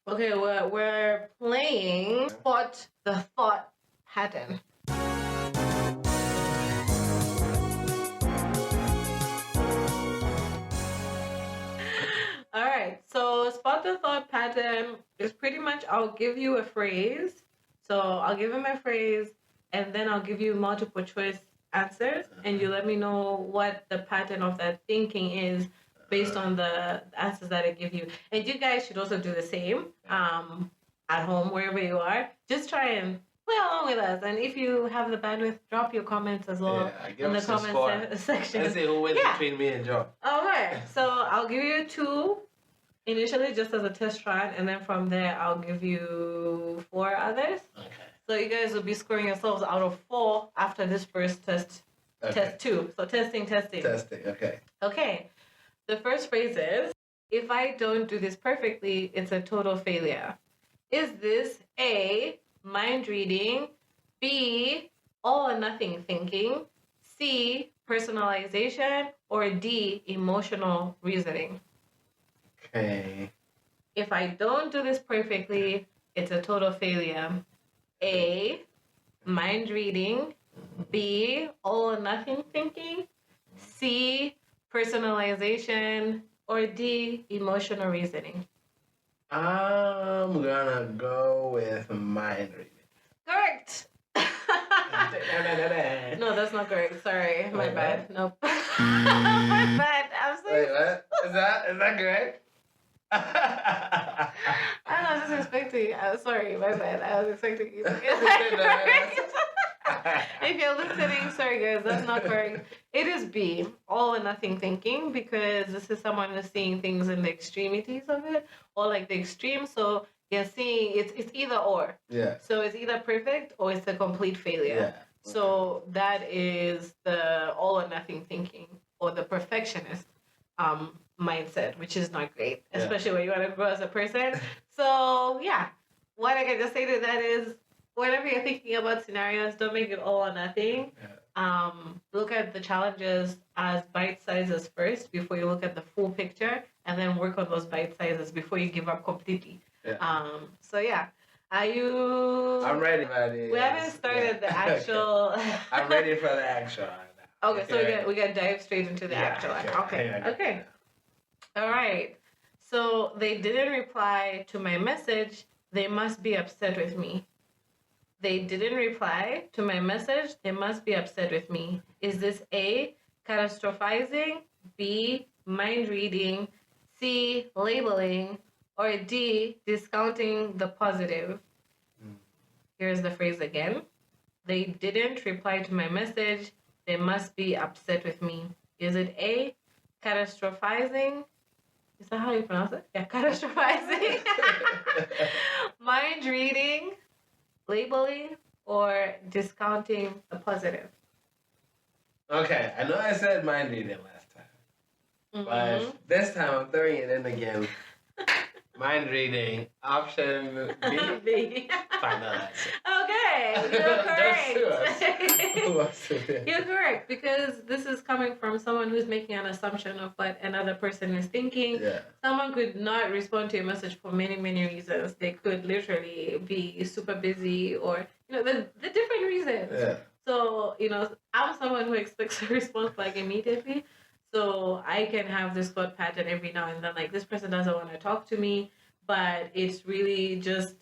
[SPEAKER 1] Okay, we're playing Spot the Thought Pattern. All right, so Spot the Thought Pattern is pretty much I'll give you a phrase. So I'll give you my phrase, and then I'll give you multiple choice answers, and you let me know what the pattern of that thinking is based on the answers that I give you. And you guys should also do the same at home, wherever you are. Just try and play along with us. And if you have the bandwidth, drop your comments as well in the comment section.
[SPEAKER 2] Let's see who wins between me and Joe.
[SPEAKER 1] All right. So I'll give you 2 initially just as a test run, and then from there I'll give you 4 others. Okay. So you guys will be scoring yourselves out of 4 after this first test. Okay. Test 2. So testing.
[SPEAKER 2] Okay.
[SPEAKER 1] Okay. The first phrase is, if I don't do this perfectly, it's a total failure. Is this A, mind reading, B, all or nothing thinking, C, personalization, or D, emotional reasoning?
[SPEAKER 2] Okay.
[SPEAKER 1] If I don't do this perfectly, it's a total failure. A, mind reading, B, all or nothing thinking, C, personalization, or D, emotional reasoning.
[SPEAKER 2] I'm gonna go with mind reading.
[SPEAKER 1] Correct. No, that's not correct. Sorry, my bad. Nope. My bad. I'm sorry.
[SPEAKER 2] Wait, what? Is that correct?
[SPEAKER 1] I was just expecting. I'm sorry, my bad. I was expecting you to get that correct. If you're listening, sorry guys, that's not correct. It is B, all or nothing thinking, because this is someone who's seeing things in the extremities of it, or like the extreme. So you're seeing it's either or. Yeah. So it's either perfect or it's a complete failure. Yeah. Okay. So that is the all or nothing thinking, or the perfectionist mindset, which is not great, especially when you want to grow as a person. So yeah, what I can just say to that is, whenever you're thinking about scenarios, don't make it all or nothing. Yeah. Look at the challenges as bite sizes first before you look at the full picture, and then work on those bite sizes before you give up completely. Yeah. So yeah. Are you?
[SPEAKER 2] I'm ready, buddy.
[SPEAKER 1] We haven't started the actual.
[SPEAKER 2] I'm ready for the actual.
[SPEAKER 1] Okay, so we got dive straight into the actual. Okay. All right. So they didn't reply to my message. They must be upset with me. They didn't reply to my message. They must be upset with me. Is this A, catastrophizing, B, mind reading, C, labeling, or D, discounting the positive? Here's the phrase again. They didn't reply to my message. They must be upset with me. Is it A, catastrophizing? Is that how you pronounce it? Yeah, catastrophizing. Mind reading, labeling, or discounting the positive?
[SPEAKER 2] Okay, I know I said mind reading last time. But this time I'm throwing it in again. Mind reading. Option B. Final answer.
[SPEAKER 1] Okay, you're correct. You're correct, because this is coming from someone who's making an assumption of what another person is thinking.
[SPEAKER 2] Yeah.
[SPEAKER 1] Someone could not respond to a message for many, many reasons. They could literally be super busy, or the different reasons.
[SPEAKER 2] Yeah.
[SPEAKER 1] So I'm someone who expects a response like immediately. So I can have this thought pattern every now and then, like, this person doesn't want to talk to me, but it's really just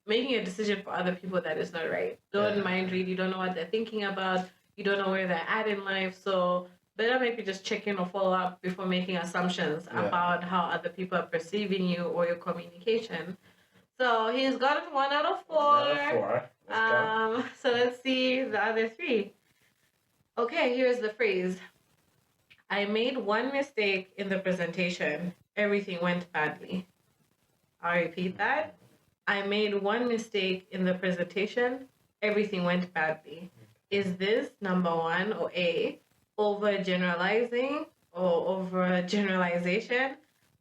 [SPEAKER 1] making a decision for other people that is not right. Don't mind read. You don't know what they're thinking about. You don't know where they're at in life. So better maybe just check in or follow up before making assumptions about how other people are perceiving you or your communication. So he's gotten 1 out of 4.
[SPEAKER 2] 1 out of 4.
[SPEAKER 1] So let's see the other 3. Okay, here's the phrase. I made one mistake in the presentation. Everything went badly. I'll repeat that. I made one mistake in the presentation. Everything went badly. Is this, number 1, or A, overgeneralizing or overgeneralization?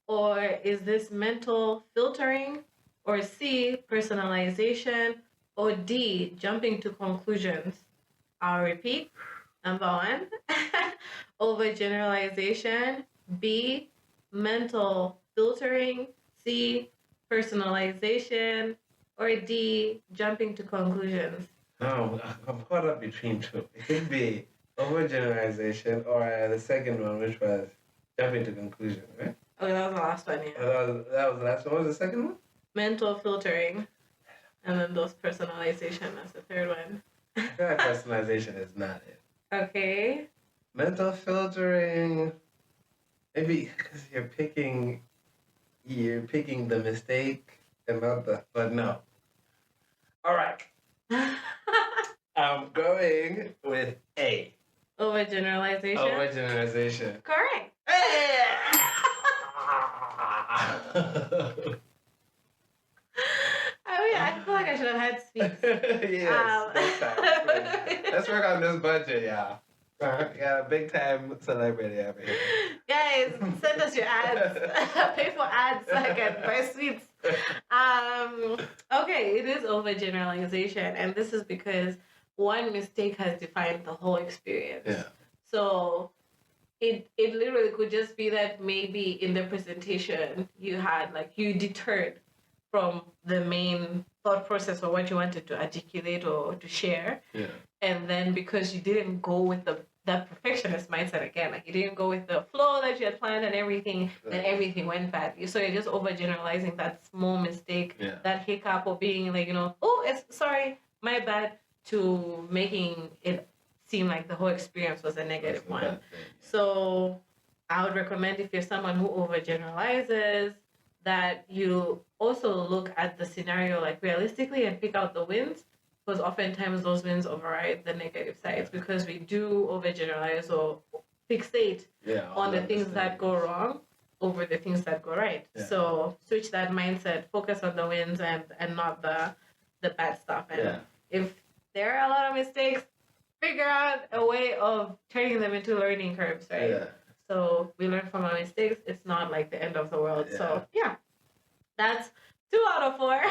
[SPEAKER 1] Or is this mental filtering? Or C, personalization? Or D, jumping to conclusions? I'll repeat. Number 1, overgeneralization. B, mental filtering. C, personalization. Or D, jumping to conclusions.
[SPEAKER 2] No, I'm caught up between 2. It could be overgeneralization or the second one, which was jumping to conclusion, right?
[SPEAKER 1] Oh, that was the last one, yeah.
[SPEAKER 2] That was the last one. What was the second one?
[SPEAKER 1] Mental filtering. And then those personalization as the third one.
[SPEAKER 2] I feel like personalization is not it.
[SPEAKER 1] Okay.
[SPEAKER 2] Mental filtering, maybe because you're picking the mistake and not but no. All right. I'm going with A.
[SPEAKER 1] Overgeneralization?
[SPEAKER 2] Overgeneralization.
[SPEAKER 1] Correct. I feel like I should have had speaks.
[SPEAKER 2] Yes, next time. Let's work on this budget, yeah. We got a big time celebrity over here.
[SPEAKER 1] Guys, send us your ads. Pay for ads so I can buy sweets. Okay, it is overgeneralization, and this is because one mistake has defined the whole experience.
[SPEAKER 2] Yeah.
[SPEAKER 1] So it literally could just be that maybe in the presentation you deterred from the main thought process or what you wanted to articulate or to share.
[SPEAKER 2] Yeah.
[SPEAKER 1] And then because you didn't go with that perfectionist mindset again, like you didn't go with the flow that you had planned and everything, then everything went badly. So you're just overgeneralizing that small mistake, that hiccup, or being like, sorry, my bad, to making it seem like the whole experience was a negative one. So I would recommend, if you're someone who overgeneralizes, that you also look at the scenario like realistically and pick out the wins, because oftentimes those wins override the negative sides, because we do overgeneralize or fixate on the things that go wrong over the things that go right. Yeah. So switch that mindset, focus on the wins and not the bad stuff. And if there are a lot of mistakes, figure out a way of turning them into learning curves, right? Yeah. So we learn from our mistakes. It's not like the end of the world. Yeah. So that's 2 out of 4.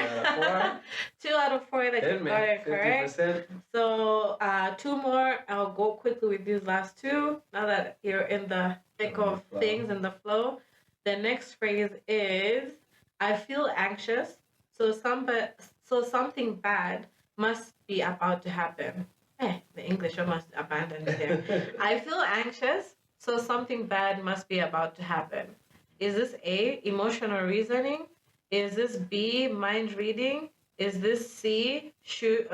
[SPEAKER 1] 2 out of 4 that you got it correct. 50%. So 2 more. I'll go quickly with these last 2. Now that you're in the thick of things and the flow. The next phrase is, I feel anxious, so something bad must be about to happen. The English almost abandoned me there. I feel anxious, so something bad must be about to happen. Is this A, emotional reasoning? Is this B, mind reading? Is this C, should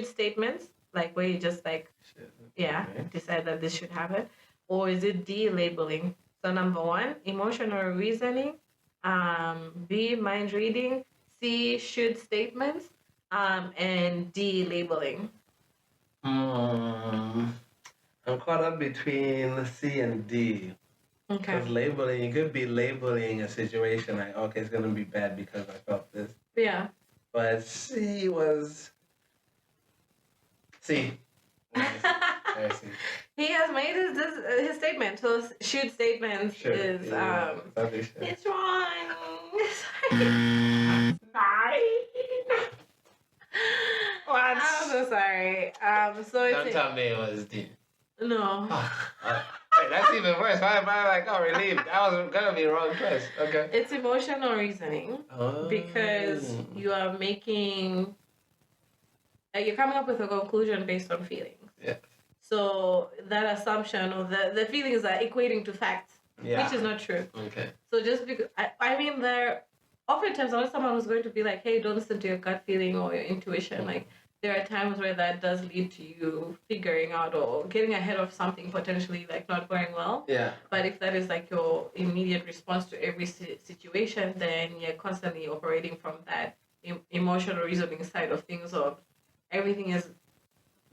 [SPEAKER 1] statements? Like where you just decide that this should happen? Or is it D, labeling? So number 1, emotional reasoning. B, mind reading. C, should statements. And D, labeling.
[SPEAKER 2] I'm caught up between C and D. Okay. Because labeling, you could be labeling a situation like, okay, it's going to be bad because I felt this.
[SPEAKER 1] Yeah.
[SPEAKER 2] But C was... C. C.
[SPEAKER 1] He has made his statement. So shoot statements is it's wrong. What? I'm so sorry. So
[SPEAKER 2] don't tell me it was D.
[SPEAKER 1] No.
[SPEAKER 2] Wait, that's even worse. Why am I like, relieved? That was gonna be wrong choice. Okay.
[SPEAKER 1] It's emotional reasoning because you are making, you're coming up with a conclusion based on feelings.
[SPEAKER 2] Yeah.
[SPEAKER 1] So that assumption or the feelings are equating to facts, which is not true.
[SPEAKER 2] Okay.
[SPEAKER 1] So just because I mean, there oftentimes when someone who's going to be like, hey, don't listen to your gut feeling or your intuition, like. There are times where that does lead to you figuring out or getting ahead of something potentially like not going well.
[SPEAKER 2] Yeah.
[SPEAKER 1] But if that is like your immediate response to every situation, then you're constantly operating from that emotional reasoning side of things. Of everything is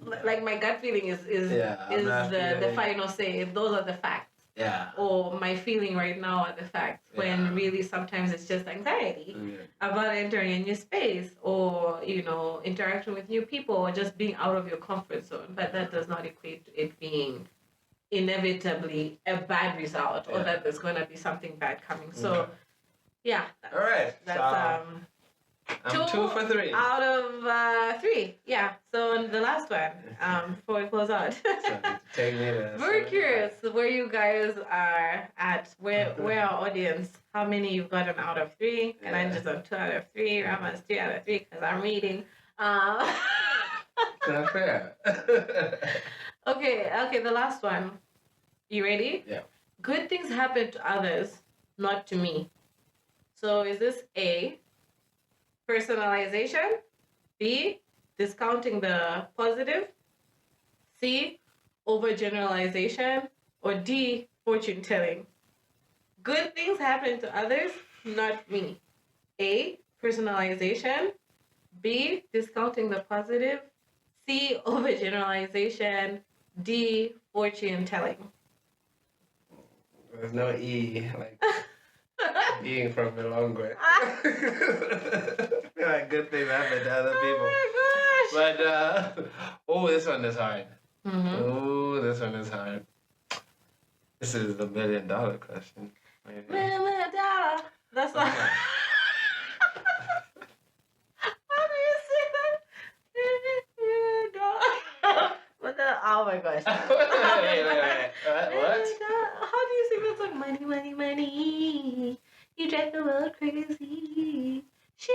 [SPEAKER 1] like my gut feeling is the final say. Those are the facts.
[SPEAKER 2] Yeah.
[SPEAKER 1] Or my feeling right now are the facts. When really sometimes it's just anxiety about entering a new space or, interacting with new people or just being out of your comfort zone. But that does not equate to it being inevitably a bad result or that there's going to be something bad coming. So,
[SPEAKER 2] all right.
[SPEAKER 1] That's
[SPEAKER 2] I'm 2 for 3
[SPEAKER 1] out of 3. Yeah. So the last one, before we close out.
[SPEAKER 2] Take me to
[SPEAKER 1] Very curious where you guys are at. Where our audience? How many you've gotten out of 3? And I'm just on 2 out of 3. Rama's 3 out of 3 because I'm reading.
[SPEAKER 2] Not fair.
[SPEAKER 1] Okay. The last one. You ready?
[SPEAKER 2] Yeah.
[SPEAKER 1] Good things happen to others, not to me. So is this A, personalization, B, discounting the positive, C, overgeneralization, or D, fortune telling? Good things happen to others, not me. A, personalization, B, discounting the positive, C, overgeneralization, D, fortune telling.
[SPEAKER 2] There's no E, like being from Milongwe. Like good things happen to other people.
[SPEAKER 1] Oh my
[SPEAKER 2] gosh! But this one is hard. Oh, this one is hard. This is the $1 million question. Maybe.
[SPEAKER 1] $1 million. That's not. How do you say that? Oh my gosh.
[SPEAKER 2] Wait. What?
[SPEAKER 1] How do you sing that song? Money, money, money. You drive the world crazy. She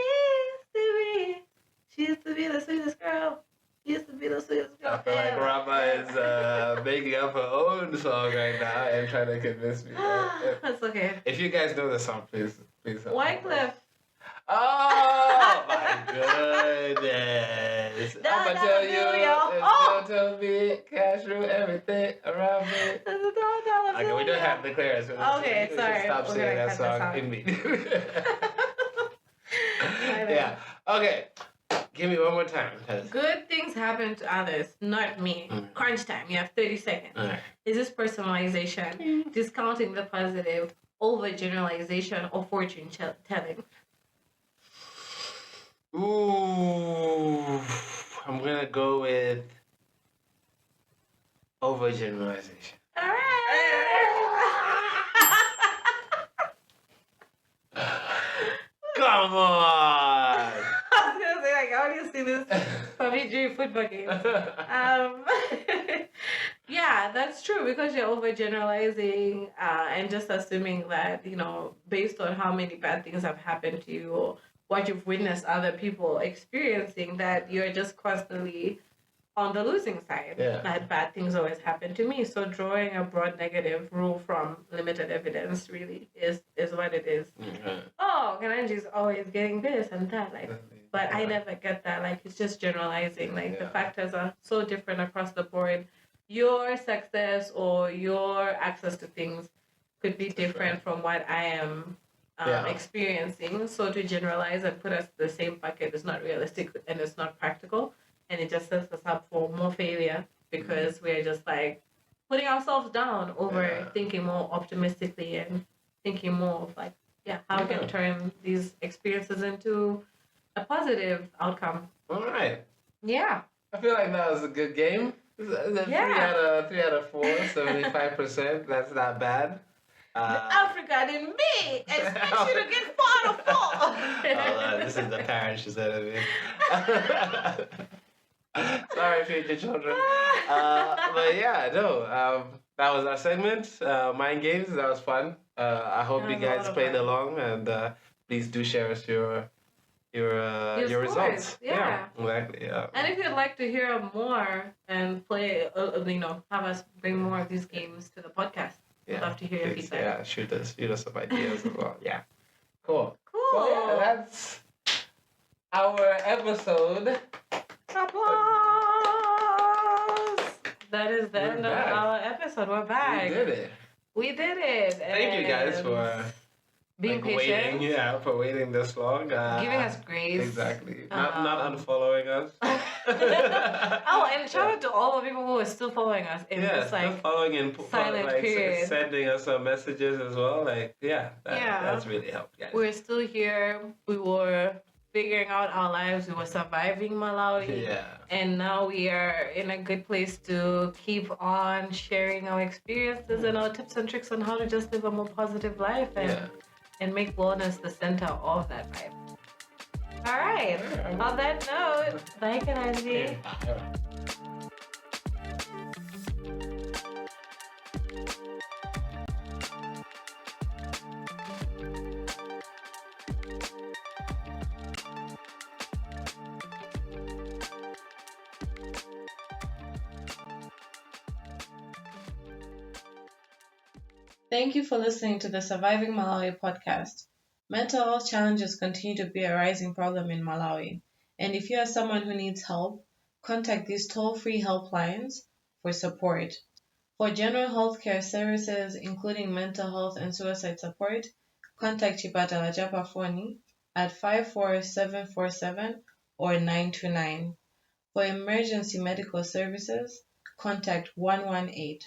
[SPEAKER 1] used to be the sweetest girl. I feel
[SPEAKER 2] like Rama is making up her own song right now and trying to convince me.
[SPEAKER 1] That's okay.
[SPEAKER 2] If you guys know the song, please.
[SPEAKER 1] Wycliffe.
[SPEAKER 2] Oh my goodness! I'ma tell you, tell me, cash through everything around me. Okay, we don't have the clearance.
[SPEAKER 1] Okay, sorry.
[SPEAKER 2] Stop singing that song immediately. Yeah. Okay. Give me one more time.
[SPEAKER 1] Good things happen to others, not me. Crunch time. You have 30 seconds.
[SPEAKER 2] Right.
[SPEAKER 1] Is this personalization, discounting the positive, overgeneralization, or fortune telling?
[SPEAKER 2] Ooh, I'm gonna go with overgeneralization.
[SPEAKER 1] All right.
[SPEAKER 2] Come on.
[SPEAKER 1] I was gonna say like I want to see this probably during football games. Yeah, that's true because you're overgeneralizing and just assuming that based on how many bad things have happened to you or what you've witnessed other people experiencing, that you're just constantly on the losing side.
[SPEAKER 2] Yeah.
[SPEAKER 1] That bad things always happen to me. So drawing a broad negative rule from limited evidence really is what it is.
[SPEAKER 2] Mm-hmm.
[SPEAKER 1] Oh, Kananji's always getting this and that, but I never get that. Like, it's just generalizing. Like, the factors are so different across the board. Your success or your access to things could be different from what I am experiencing. So to generalize and put us in the same bucket is not realistic and it's not practical. And it just sets us up for more failure because we're just like putting ourselves down over thinking more optimistically and thinking more of like, how we can turn these experiences into a positive outcome.
[SPEAKER 2] All right.
[SPEAKER 1] Yeah.
[SPEAKER 2] I feel like that was a good game. Yeah. 3 out of 4, 75%. That's not bad.
[SPEAKER 1] Africa in me expects you to get 4 out of 4.
[SPEAKER 2] This is the parent, she said of me. Sorry, future children. But yeah, no. That was our segment. Mind games. That was fun. I hope you guys played along, and please do share us your results.
[SPEAKER 1] Yeah,
[SPEAKER 2] exactly. Yeah.
[SPEAKER 1] And if you'd like to hear more and play, have us bring more of these games to the podcast, we'd love to hear your feedback.
[SPEAKER 2] Yeah, shoot us some ideas as well. Yeah. Cool.
[SPEAKER 1] So
[SPEAKER 2] yeah, that's our episode.
[SPEAKER 1] Applause! That is the end of our episode. We're back. We did it.
[SPEAKER 2] Thank you guys for
[SPEAKER 1] being patient.
[SPEAKER 2] Waiting, for waiting this long.
[SPEAKER 1] Giving us grace.
[SPEAKER 2] Exactly. Not unfollowing us.
[SPEAKER 1] And shout out to all the people who are still following us in this
[SPEAKER 2] following in
[SPEAKER 1] silent period.
[SPEAKER 2] Sending us some messages as well. That's really helped, guys.
[SPEAKER 1] We're still here. We were figuring out our lives. We were surviving Malawi.
[SPEAKER 2] Yeah.
[SPEAKER 1] And now we are in a good place to keep on sharing our experiences and our tips and tricks on how to just live a more positive life and make wellness the center of that vibe. All right. On that note, bye, Kananji. Thank you for listening to the Surviving Malawi podcast. Mental health challenges continue to be a rising problem in Malawi, and if you are someone who needs help, contact these toll-free helplines for support. For general healthcare services, including mental health and suicide support, contact Chibade Foni at 54747 or 929. For emergency medical services, contact 118.